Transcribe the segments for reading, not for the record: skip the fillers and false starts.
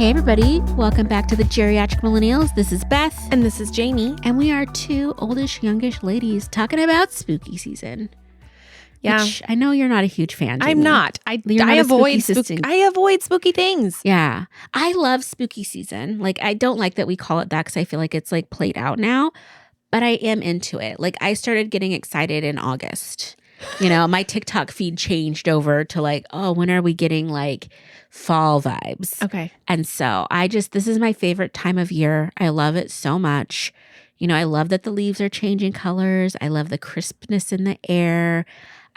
Hey everybody, welcome back to the Geriatric Millennials. This is Beth. And this is Jayme. And we are two oldish, youngish ladies talking about spooky season. Yeah. Which I know you're not a huge fan, Jayme. I'm not. I avoid spooky things. Yeah. I love spooky season. Like, I don't like that we call it that because I feel like it's like played out now. But I am into it. Like, I started getting excited in August. You know, my TikTok feed changed over to like, oh, when are we getting like fall vibes? Okay. And so this is my favorite time of year. I love it so much. You know, I love that the leaves are changing colors. I love the crispness in the air.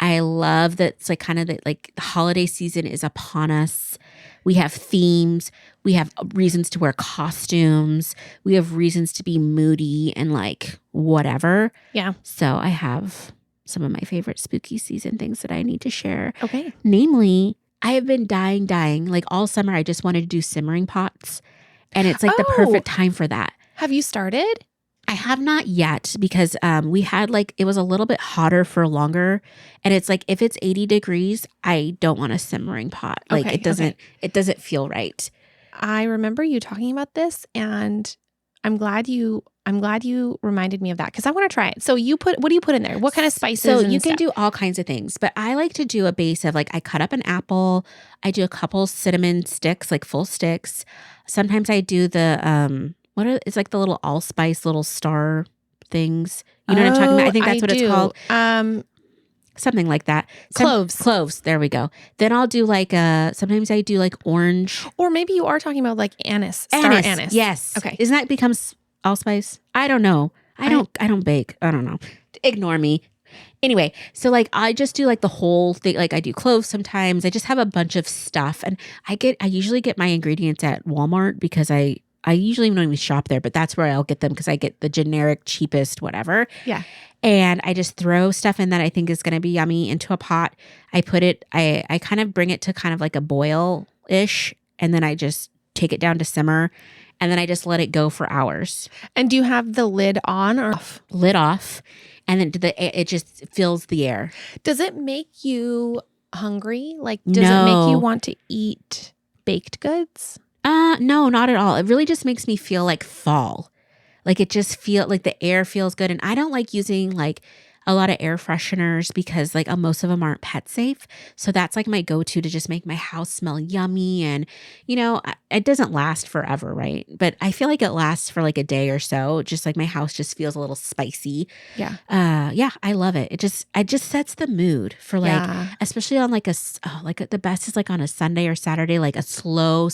I love that it's like kind of like the holiday season is upon us. We have themes. We have reasons to wear costumes. We have reasons to be moody and like whatever. Yeah. So I have some of my favorite spooky season things that I need to share. Okay. Namely, I have been dying. Like all summer, I just wanted to do simmering pots. And it's like the perfect time for that. Have you started? I have not yet because we had like, it was a little bit hotter for longer. And it's like, if it's 80 degrees, I don't want a simmering pot. Like it doesn't feel right. I remember you talking about this and I'm glad you reminded me of that because I want to try it. So what do you put in there? What kind of spices? So you can do all kinds of things, but I like to do a base of like, I cut up an apple. I do a couple cinnamon sticks, like full sticks. Sometimes I do the, it's like the little allspice, little star things. You know what I'm talking about? I think that's what it's called. Something like that. Cloves. There we go. Then I'll do like sometimes I do like orange. Or maybe you are talking about like anise. Star anise. Yes. Okay. Isn't that becomes allspice? I don't know. I don't bake. I don't know. Ignore me. Anyway, so like I just do like the whole thing. Like I do cloves sometimes. I just have a bunch of stuff, and I usually get my ingredients at Walmart because I usually don't even shop there, but that's where I'll get them because I get the generic, cheapest, whatever. Yeah. And I just throw stuff in that I think is going to be yummy into a pot. I put it, I kind of bring it to kind of like a boil-ish, and then I just take it down to simmer, and then I just let it go for hours. And do you have the lid on or off? Lid off, and then it just fills the air. Does it make you hungry? Like, does it make you want to eat baked goods? No, not at all. It really just makes me feel like fall. Like it just feel like the air feels good. And I don't like using like a lot of air fresheners because like most of them aren't pet safe. So that's like my go-to to just make my house smell yummy. And, you know, it doesn't last forever, right? But I feel like it lasts for like a day or so. Just like my house just feels a little spicy. Yeah. Yeah, I love it. It just sets the mood for like, especially on like the best is like on a Sunday or Saturday, like a slow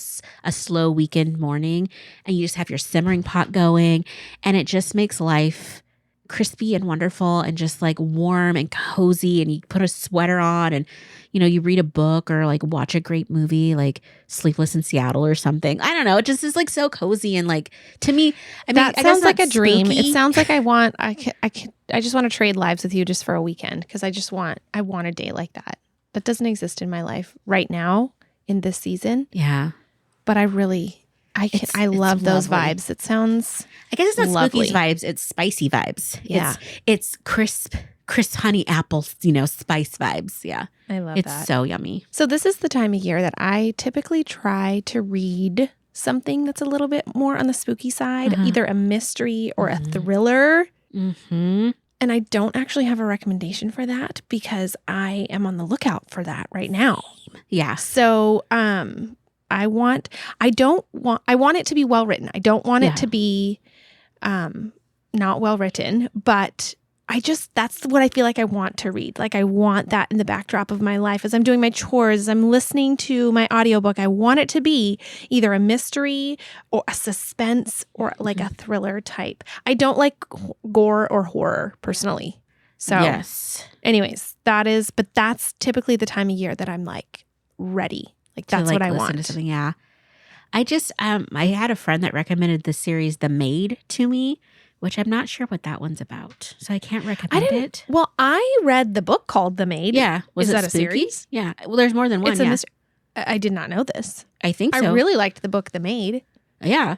weekend morning. And you just have your simmering pot going and it just makes life crispy and wonderful and just like warm and cozy, and you put a sweater on and you know you read a book or like watch a great movie like Sleepless in Seattle or something. I don't know, it just is like so cozy and like to me that sounds like a dream. Spooky. It sounds like I just want to trade lives with you just for a weekend because I want a day like that. That doesn't exist in my life right now in this season. Yeah, but I love those vibes. It sounds, I guess it's not lovely. spooky vibes, it's spicy vibes. Yeah. It's crisp honey apple, you know, spice vibes. Yeah. I love that. It's so yummy. So this is the time of year that I typically try to read something that's a little bit more on the spooky side, either a mystery or a thriller. Mm-hmm. And I don't actually have a recommendation for that because I am on the lookout for that right now. Yeah. So, I want it to be well written. I don't want it to be not well written, but that's what I feel like I want to read. Like I want that in the backdrop of my life as I'm doing my chores, as I'm listening to my audiobook. I want it to be either a mystery or a suspense or like a thriller type. I don't like gore or horror personally. So yes. Anyways, that's typically the time of year that I'm like ready. Like that's what I want. To something, yeah. I just I had a friend that recommended the series The Maid to me, which I'm not sure what that one's about, so I can't recommend it. Well, I read the book called The Maid. Yeah, is that a series? Yeah. Well, there's more than one. It's a mystery. I did not know this. I think so. I really liked the book The Maid. Yeah,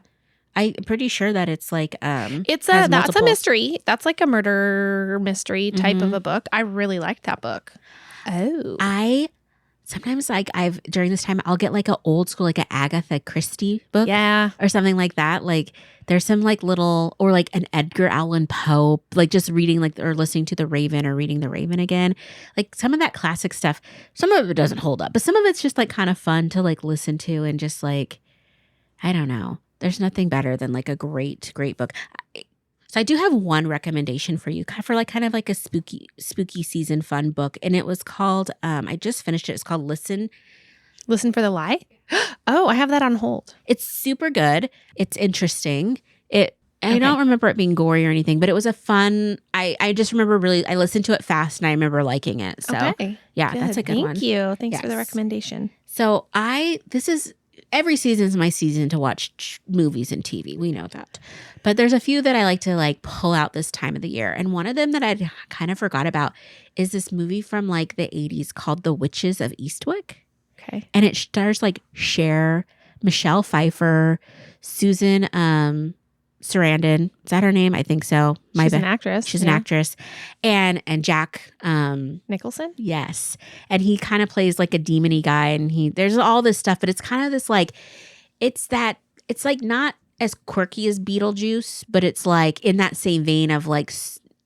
I'm pretty sure that it's like that's a mystery. That's like a murder mystery type of a book. I really liked that book. Oh, sometimes like during this time, I'll get like an old school, like an Agatha Christie book. Yeah. Or something like that. Like there's some like little, or like an Edgar Allan Poe, like just reading like, or listening to The Raven or reading The Raven again. Like some of that classic stuff, some of it doesn't hold up, but some of it's just like kind of fun to like listen to and just like, I don't know. There's nothing better than like a great book. So I do have one recommendation for you for like kind of like a spooky season fun book. And it was called, I just finished it. It's called Listen for the Lie. Oh, I have that on hold. It's super good. It's interesting. I don't remember it being gory or anything, but it was a fun, I just remember I listened to it fast and I remember liking it. So yeah, good. That's a good one. Thank you. Thanks for the recommendation. So every season is my season to watch movies and TV. We know that. But there's a few that I like to like pull out this time of the year. And one of them that I kind of forgot about is this movie from like the 80s called The Witches of Eastwick. Okay. And it stars like Cher, Michelle Pfeiffer, Susan Sarandon. Is that her name? I think so. She's an actress. She's an actress. And Jack Nicholson? Yes. And he kind of plays like a demony guy, and there's all this stuff, but it's kind of this like it's like not as quirky as Beetlejuice, but it's like in that same vein of like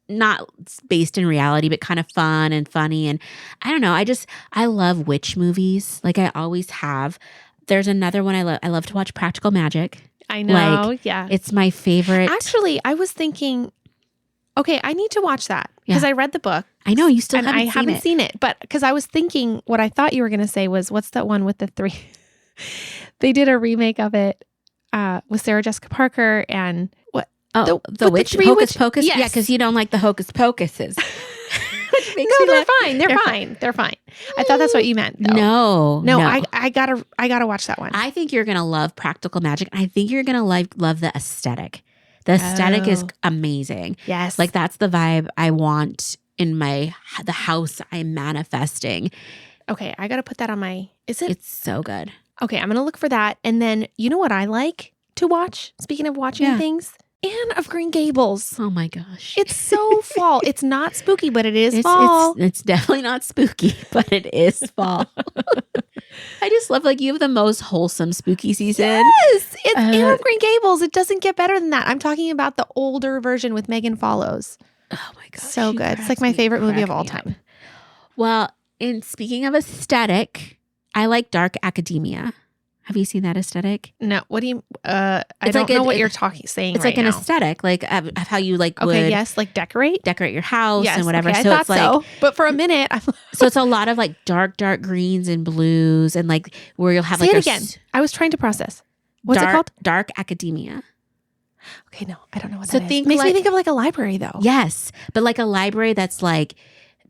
not based in reality, but kind of fun and funny. And I don't know, I love witch movies. Like I always have. There's another one I love to watch, Practical Magic. I know. Like, yeah. It's my favorite. Actually, I was thinking, okay, I need to watch that because I read the book. I know you still haven't seen it, but because I was thinking what I thought you were going to say was, what's that one with the three? They did a remake of it with Sarah Jessica Parker and what? Oh, the witch, Hocus Pocus? Yes. Yeah, because you don't like the Hocus Pocuses. No, they're fine. They're fine. I thought that's what you meant, though. No. I gotta watch that one. I think you're gonna love Practical Magic. I think you're gonna love the aesthetic. The aesthetic is amazing. Yes, like that's the vibe I want in the house I'm manifesting. Okay, I gotta put that on my. It's so good. Okay, I'm gonna look for that, and then you know what I like to watch. Speaking of watching things. Anne of Green Gables. Oh my gosh. It's so fall. It's not spooky, but it is fall. It's definitely not spooky, but it is fall. I just love like you have the most wholesome spooky season. Yes. It's Anne of Green Gables. It doesn't get better than that. I'm talking about the older version with Megan Follows. Oh my gosh. So good. It's like my favorite movie of all time. Well, in speaking of aesthetic, I like Dark Academia. Have you seen that aesthetic? No. What do you? I don't know what you're saying. It's like an aesthetic, like of how you like. Okay. Would yes. Like decorate your house and whatever. Okay, so I thought it's like, so. But for a minute, so it's a lot of like dark greens and blues, and like where you'll have Say like it again. I was trying to process. What's it called? Dark Academia. Okay. No, I don't know what that is. Makes me think of like a library though. Yes, but like a library that's like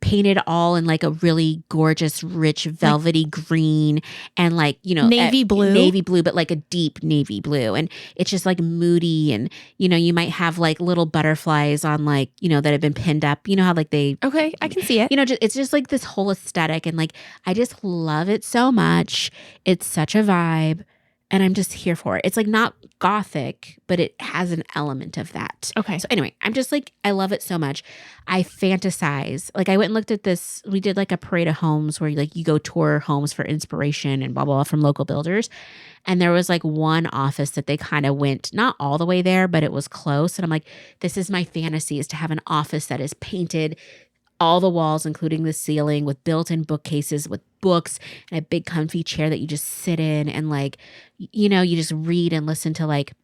painted all in like a really gorgeous, rich, velvety green and like, navy blue, but like a deep navy blue. And it's just like moody. And, you might have like little butterflies on like, that have been pinned up, how like okay, I can see it. It's just like this whole aesthetic. And like, I just love it so much. It's such a vibe. And I'm just here for it. It's like not gothic, but it has an element of that. Okay. So anyway, I'm just like, I love it so much. I fantasize. Like I went and looked at this. We did like a parade of homes where like you go tour homes for inspiration and blah, blah, blah from local builders. And there was like one office that they kind of went, not all the way there, but it was close. And I'm like, this is my fantasy, is to have an office that is painted all the walls, including the ceiling, with built-in bookcases with books and a big comfy chair that you just sit in and like, you just read and listen to like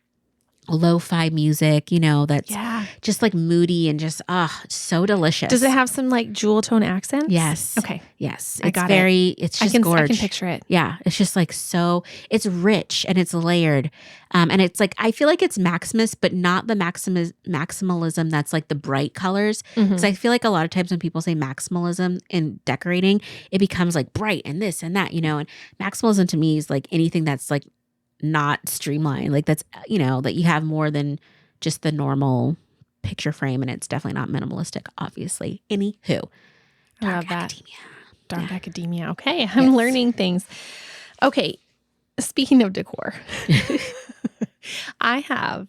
lo-fi music, that's just like moody and just, so delicious. Does it have some like jewel tone accents? Yes. Okay. Yes. It's it's just gorgeous. I can picture it. Yeah. It's just like it's rich and it's layered. And it's like, I feel like it's Maximus, but not the maximalism that's like the bright colors. Because I feel like a lot of times when people say maximalism in decorating, it becomes like bright and this and that, and maximalism to me is like anything that's like not streamlined, like that's, that you have more than just the normal picture frame, and it's definitely not minimalistic, obviously. Anywho, I love that. Dark Academia. Okay, I'm learning things. Okay, speaking of decor, I have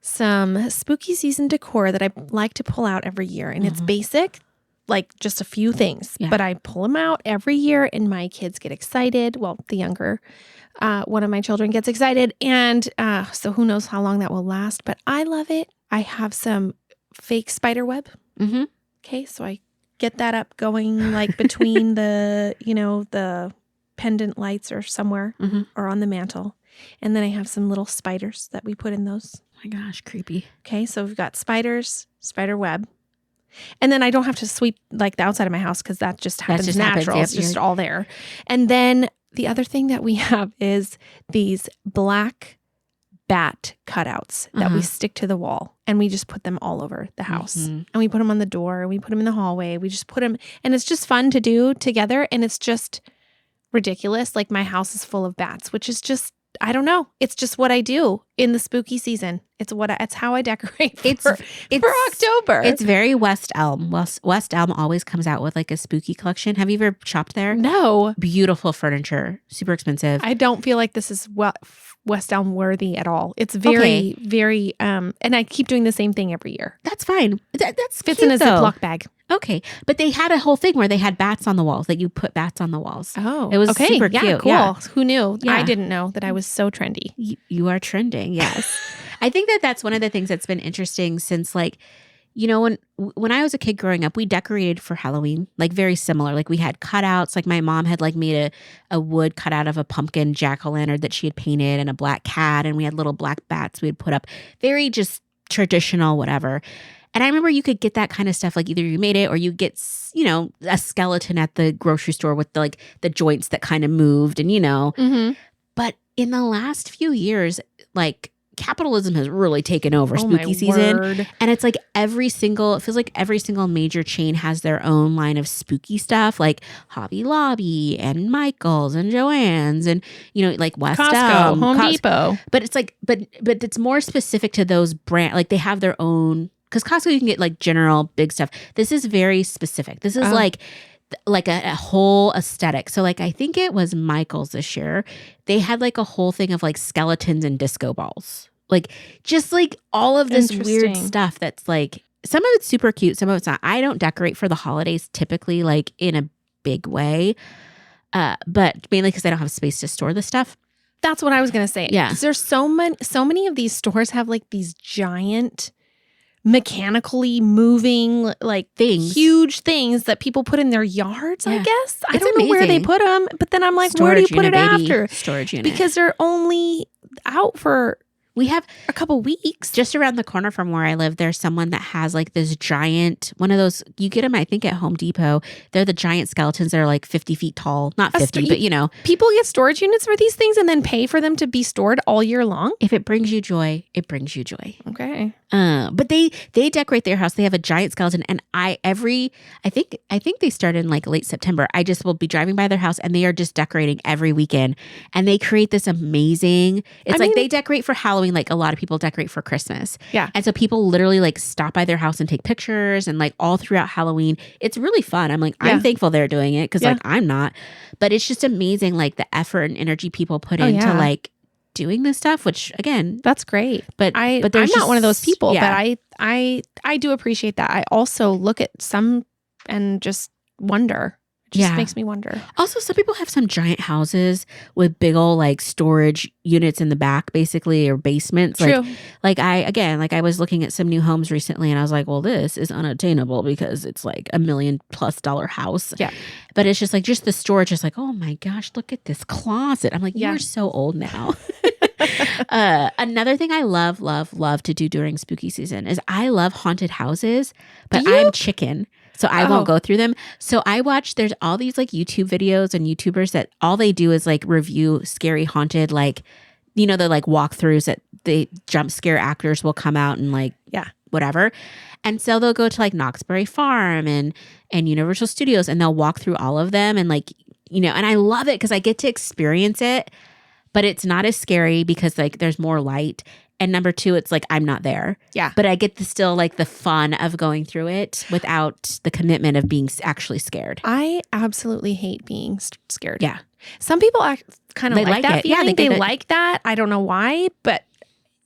some spooky season decor that I like to pull out every year, and it's basic. like just a few things, but I pull them out every year and my kids get excited. Well, the younger one of my children gets excited. And so who knows how long that will last, but I love it. I have some fake spider web. Mm-hmm. Okay. So I get that up going like between the, the pendant lights or somewhere or on the mantle. And then I have some little spiders that we put in those. Oh my gosh, creepy. Okay. So we've got spiders, spider web. And then I don't have to sweep like the outside of my house because that just happens natural. It's just all there. And then the other thing that we have is these black bat cutouts that we stick to the wall, and we just put them all over the house. And we put them on the door, we put them in the hallway. We just put them, and it's just fun to do together. And it's just ridiculous. Like my house is full of bats, which is just, I don't know. It's just what I do in the spooky season. It's how I decorate for October. It's very West Elm. West Elm always comes out with like a spooky collection. Have you ever shopped there? No. Beautiful furniture, super expensive. I don't feel like this is West Elm worthy at all. It's very, very, and I keep doing the same thing every year. That's fine. That's fits cute, in a Ziploc bag. Okay. But they had a whole thing where they had bats on the walls, that you put bats on the walls. Oh, it was super cute. Cool. Yeah. Who knew? Yeah. I didn't know that I was so trendy. You are trending. Yes. I think that's one of the things that's been interesting since like, when I was a kid growing up, we decorated for Halloween, like very similar. Like we had cutouts, like my mom had like made a wood cutout of a pumpkin jack-o'-lantern that she had painted and a black cat. And we had little black bats we had put up, very just traditional, whatever. And I remember you could get that kind of stuff, like either you made it or you get, a skeleton at the grocery store with the joints that kind of moved and, But in the last few years, like capitalism has really taken over spooky season. Word. And it's like it feels like every single major chain has their own line of spooky stuff, like Hobby Lobby and Michael's and Joann's and, like West Costco, Home Depot. But it's like, but it's more specific to those brand, like they have their own, because Costco, you can get like general big stuff. This is very specific. This is like a whole aesthetic. So like, I think it was Michael's this year. They had like a whole thing of like skeletons and disco balls. Like just like all of this weird stuff that's like, some of it's super cute. Some of it's not. I don't decorate for the holidays typically like in a big way. But mainly because I don't have space to store the stuff. That's what I was going to say. Yeah. There's so many of these stores have like these giant mechanically moving like huge things that people put in their yards, I guess. I don't know where they put them, but then I'm like, where do you put it after? Storage unit. Because they're only out for we have a couple weeks. Just around the corner from where I live, there's someone that has like this giant, one of those, you get them, I think, at Home Depot. They're the giant skeletons that are like 50 feet tall. Not 50, but People get storage units for these things and then pay for them to be stored all year long. If it brings you joy, it brings you joy. Okay. But they decorate their house. They have a giant skeleton, and I think they started in like late September. I just will be driving by their house, and they are just decorating every weekend, and they create this amazing. It's like they decorate for Halloween, like a lot of people decorate for Christmas. Yeah, and so people literally like stop by their house and take pictures, and like all throughout Halloween, it's really fun. I'm like, I'm thankful they're doing it because like I'm not, but it's just amazing like the effort and energy people put into like doing this stuff, which again, that's great. But I'm not one of those people, but I do appreciate that. I also look at some and just wonder. It just makes me wonder. Also, some people have some giant houses with big old like storage units in the back, basically, or basements. True. Like I was looking at some new homes recently, and I was like, well, this is unattainable because it's like $1 million+ house. Yeah. But it's just like the storage is like, oh my gosh, look at this closet. I'm like, you're so old now. Another thing I love to do during spooky season is I love haunted houses, but I'm chicken. So I won't go through them. So there's all these like YouTube videos and YouTubers that all they do is like review scary haunted, like, the like walkthroughs that the jump scare actors will come out and like, whatever. And so they'll go to like Knoxbury Farm and Universal Studios, and they'll walk through all of them. And like, and I love it because I get to experience it, but it's not as scary because like there's more light. And number two, it's like I'm not there. Yeah. But I get to still like the fun of going through it without the commitment of being actually scared. I absolutely hate being scared. Yeah. Some people kind of like that feeling. Yeah, they like that. I don't know why. But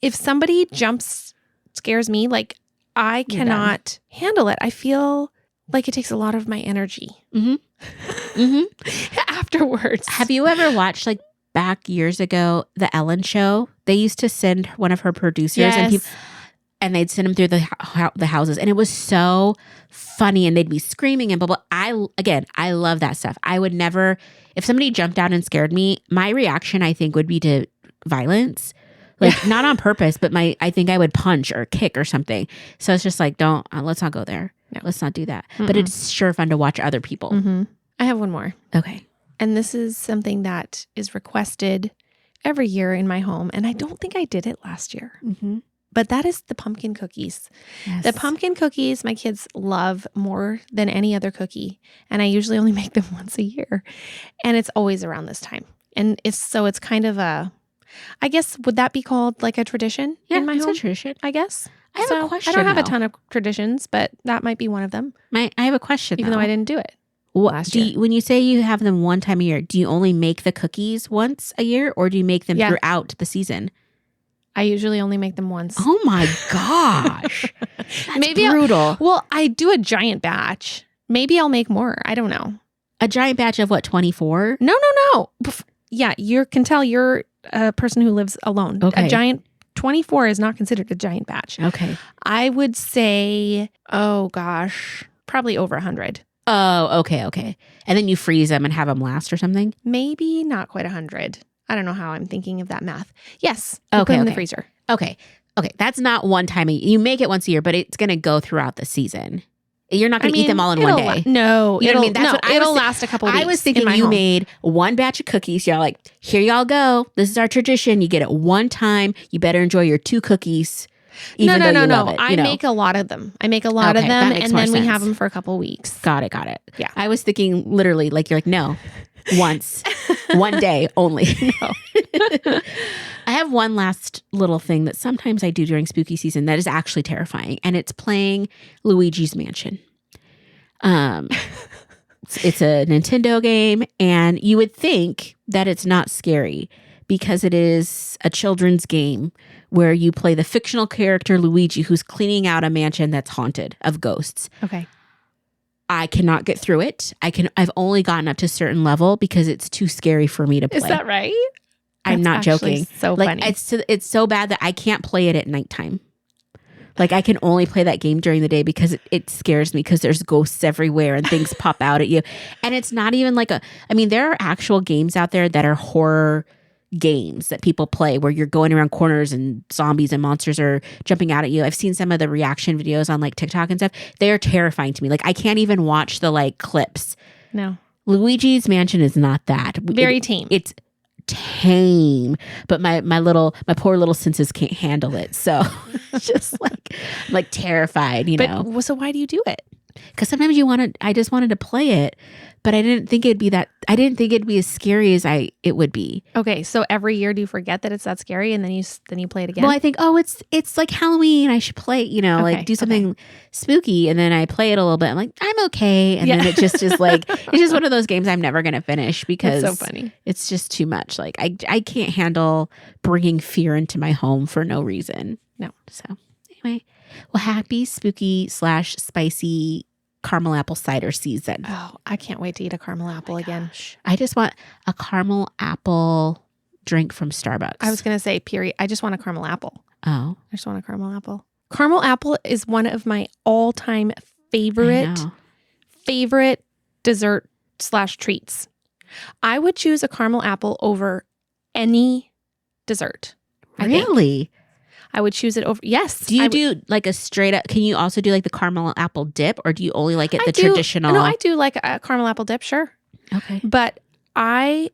if somebody scares me, like I cannot handle it. I feel Like it takes a lot of my energy Mm-hmm. afterwards. Have you ever watched like back years ago, the Ellen Show? They used to send one of her producers and they'd send them through the houses, and it was so funny, and they'd be screaming and blah blah. I love that stuff. I would never, if somebody jumped out and scared me, my reaction I think would be to violence, like not on purpose, but I think I would punch or kick or something. So it's just like, let's not go there. No. Let's not do that. Mm-mm. But it's sure fun to watch other people. Mm-hmm. I have one more. Okay. And this is something that is requested every year in my home. And I don't think I did it last year. Mm-hmm. But that is the pumpkin cookies. Yes. The pumpkin cookies my kids love more than any other cookie. And I usually only make them once a year. And it's always around this time. And it's kind of I guess, would that be called like a tradition in my home? It's a tradition. I guess. I have a question. I don't have a ton of traditions, but that might be one of them. I have a question, even though I didn't do it last year. When you say you have them one time a year, do you only make the cookies once a year, or do you make them throughout the season? I usually only make them once. Oh my gosh. That's maybe brutal. I do a giant batch. Maybe I'll make more. I don't know. A giant batch of what, 24? No. Yeah, you can tell you're a person who lives alone. Okay. A giant 24 is not considered a giant batch. Okay. I would say, probably over 100. Oh, okay. And then you freeze them and have them last or something? Maybe not quite 100. I don't know how I'm thinking of that math. Yes. Okay. Put them in the freezer. Okay. That's not one time you make it once a year, but it's going to go throughout the season. You're not going to eat them all in one day. No. You know what I mean? That's what it'll last a couple of weeks. I was thinking you made one batch of cookies. You're like, here y'all go. This is our tradition. You get it one time. You better enjoy your 2 cookies. Even though you love it, I make a lot of them. And then we have them for a couple of weeks. Got it. Yeah. I was thinking literally like, you're like, no, once, one day only. No. I have one last little thing that sometimes I do during spooky season that is actually terrifying, and it's playing Luigi's Mansion. It's a Nintendo game, and you would think that it's not scary because it is a children's game where you play the fictional character Luigi, who's cleaning out a mansion that's haunted of ghosts. Okay. I cannot get through it. I've only gotten up to a certain level because it's too scary for me to play. Is that right? I'm not joking. So funny. It's so bad that I can't play it at nighttime. Like I can only play that game during the day because it scares me because there's ghosts everywhere and things pop out at you. And it's not even like there are actual games out there that are horror games that people play where you're going around corners and zombies and monsters are jumping out at you. I've seen some of the reaction videos on like TikTok and stuff. They are terrifying to me. Like I can't even watch the like clips. No. Luigi's Mansion is not that. Very tame. It's tame, but my poor little senses can't handle it. So just like I'm like terrified, know. So why do you do it? Because sometimes I just wanted to play it, but I didn't think it'd be as scary as it would be. Okay, so every year do you forget that it's that scary and then you play it again? Well, I think, it's like Halloween, I should play, like do something spooky, and then I play it a little bit. I'm like, I'm okay. And then it just is like, it's just one of those games I'm never going to finish because it's so funny. It's just too much. Like I can't handle bringing fear into my home for no reason. No. So anyway, well, happy spooky / spicy caramel apple cider season. Oh, I can't wait to eat a caramel apple again. I just want a caramel apple drink from Starbucks. I was going to say, period. I just want a caramel apple. Oh. I just want a caramel apple. Caramel apple is one of my all-time favorite dessert / treats. I would choose a caramel apple over any dessert. Really? I would choose it over. Yes. Do you do like a straight up? Can you also do like the caramel apple dip, or do you only like it traditional? No, I do like a caramel apple dip. Sure. Okay. But I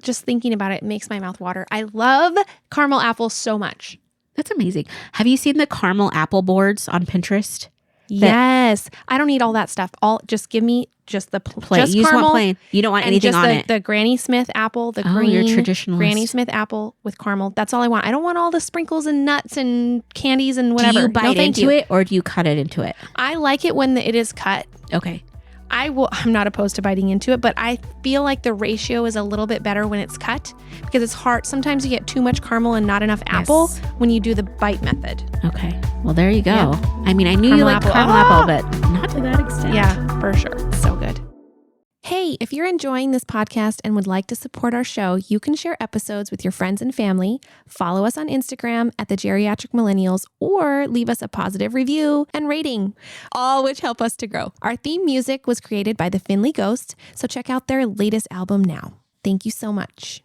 just thinking about it makes my mouth water. I love caramel apples so much. That's amazing. Have you seen the caramel apple boards on Pinterest? Yes. I don't need all that stuff. Just give me just the plain. Just you caramel. Just want plain. You don't want anything on it. The Granny Smith apple, the green your traditionalist. Granny Smith apple with caramel. That's all I want. I don't want all the sprinkles and nuts and candies and whatever. Do you bite into it or do you cut it into it? I like it when it is cut. Okay. I'm not opposed to biting into it, but I feel like the ratio is a little bit better when it's cut because it's hard. Sometimes you get too much caramel and not enough apple when you do the bite method. Okay. Well, there you go. Yeah. I mean, I knew you liked caramel apple, but not to that extent. Yeah, for sure. So good. Hey, if you're enjoying this podcast and would like to support our show, you can share episodes with your friends and family, follow us on Instagram at the Geriatric Millennials, or leave us a positive review and rating, all which help us to grow. Our theme music was created by the Finley Ghost, so check out their latest album now. Thank you so much.